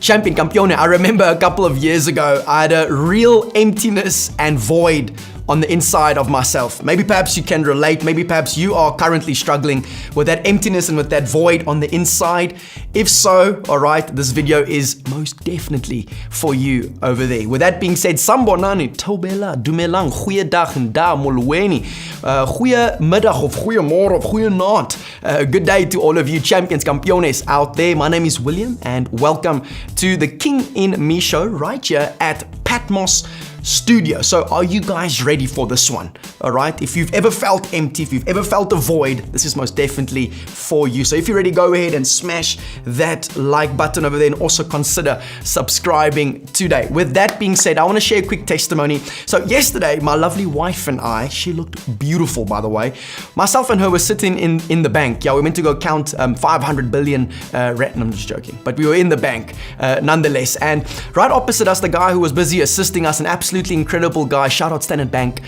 Champion Campione, I remember a couple of years ago, I had a real emptiness and void on the inside of myself. Maybe perhaps you can relate. Maybe perhaps you are currently struggling with that emptiness and with that void on the inside. If so, all right, this video is most definitely for you over there. With that being said, Sambonani, Tobela, Dumelang, Goeiedag en da molweni, Goeiemiddag of Goeiemorgen of Goeienaand. Good day to all of you champions, campiones out there. My name is William and welcome to the King in Me show right here at Patmos Studio. So are you guys ready for this one? All right. If you've ever felt empty, if you've ever felt a void, this is most definitely for you. So if you're ready, go ahead and smash that like button over there and also consider subscribing today. With that being said, I want to share a quick testimony. So yesterday, my lovely wife and I, she looked beautiful, by the way. Myself and her were sitting in the bank. Yeah, we went to go count 500 billion rand. I'm just joking, but we were in the bank nonetheless. And right opposite us, the guy who was busy assisting us, an absolutely incredible guy, shout out Standard Bank,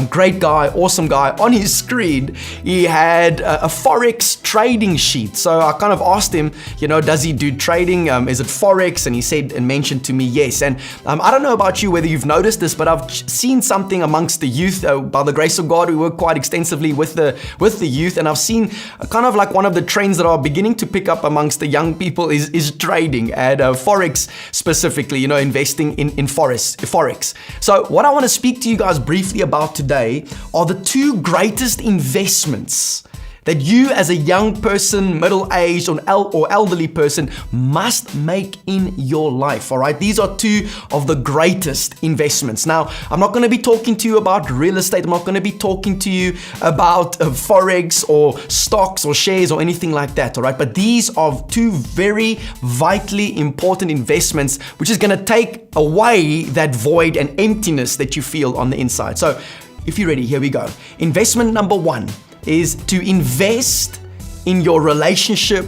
great guy, awesome guy. On his screen, he had a Forex trading sheet. So I kind of asked him, does he do trading? Is it Forex? And he said and mentioned to me, yes. And I don't know about you, whether you've noticed this, but I've seen something amongst the youth. By the grace of God, we work quite extensively with the youth, and I've seen kind of like one of the trends that are beginning to pick up amongst the young people is trading and Forex specifically, investing in Forex. So what I want to speak to you guys briefly about today are the two greatest investments that you as a young person, middle-aged or elderly person must make in your life, all right? These are two of the greatest investments. Now, I'm not going to be talking to you about real estate. I'm not going to be talking to you about Forex or stocks or shares or anything like that, all right? But these are two very vitally important investments, which is going to take away that void and emptiness that you feel on the inside. So if you're ready, here we go. Investment number one is to invest in your relationship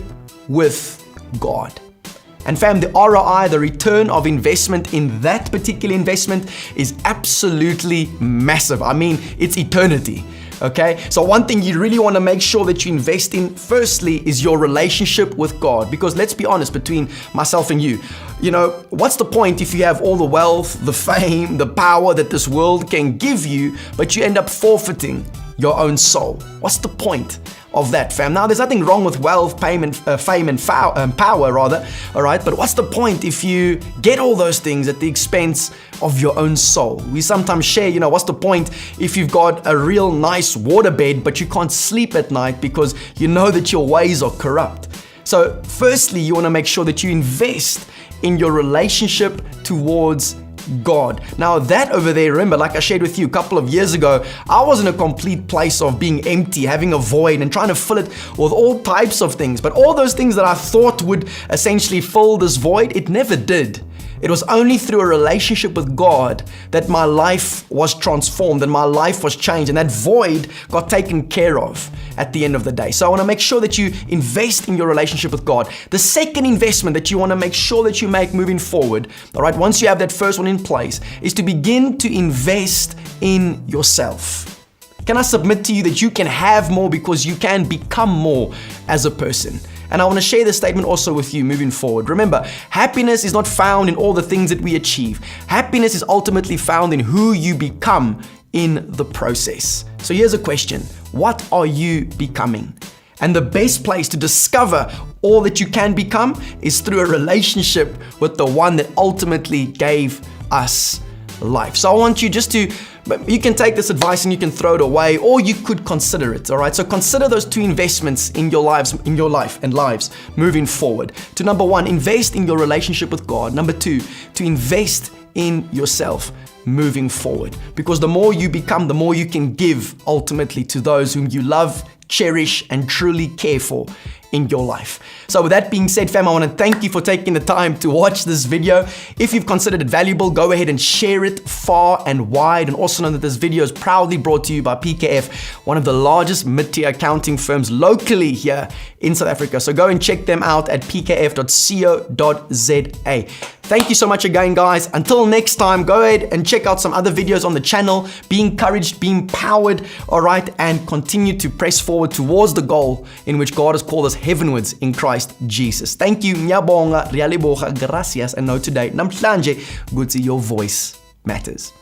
with God. And fam, the ROI, the return of investment in that particular investment is absolutely massive. I mean, it's eternity. Okay, so one thing you really want to make sure that you invest in firstly is your relationship with God, because let's be honest, between myself and you, what's the point if you have all the wealth, the fame, the power that this world can give you, but you end up forfeiting your own soul? What's the point of that, fam? Now, there's nothing wrong with wealth, fame, and power, rather. All right, but what's the point if you get all those things at the expense of your own soul? We sometimes share, what's the point if you've got a real nice waterbed, but you can't sleep at night because you know that your ways are corrupt? So, firstly, you want to make sure that you invest in your relationship towards God. Now that over there, remember, like I shared with you a couple of years ago, I was in a complete place of being empty, having a void and trying to fill it with all types of things. But all those things that I thought would essentially fill this void, it never did. It was only through a relationship with God that my life was transformed and my life was changed, and that void got taken care of at the end of the day. So I want to make sure that you invest in your relationship with God. The second investment that you want to make sure that you make moving forward, all right, once you have that first one in place, is to begin to invest in yourself. Can I submit to you that you can have more because you can become more as a person? And I want to share this statement also with you moving forward. Remember, happiness is not found in all the things that we achieve. Happiness is ultimately found in who you become in the process. So here's a question. What are you becoming? And the best place to discover all that you can become is through a relationship with the one that ultimately gave us life. So I want you just to, you can take this advice and you can throw it away, or you could consider it, all right? So consider those two investments in your life and lives moving forward. To number one, invest in your relationship with God. Number two, to invest in yourself moving forward. Because the more you become, the more you can give ultimately to those whom you love, cherish, and truly care for in your life. So with that being said, fam, I want to thank you for taking the time to watch this video. If you've considered it valuable, go ahead and share it far and wide. And also know that this video is proudly brought to you by PKF, one of the largest mid-tier accounting firms locally here in South Africa. So go and check them out at pkf.co.za. Thank you so much again, guys. Until next time, go ahead and check out some other videos on the channel. Be encouraged, be empowered, all right, and continue to press forward towards the goal in which God has called us was heavenwards in Christ Jesus. Thank you, ngiyabonga, rialiboga, gracias, and know today, namhlanje, ukuthi your voice matters.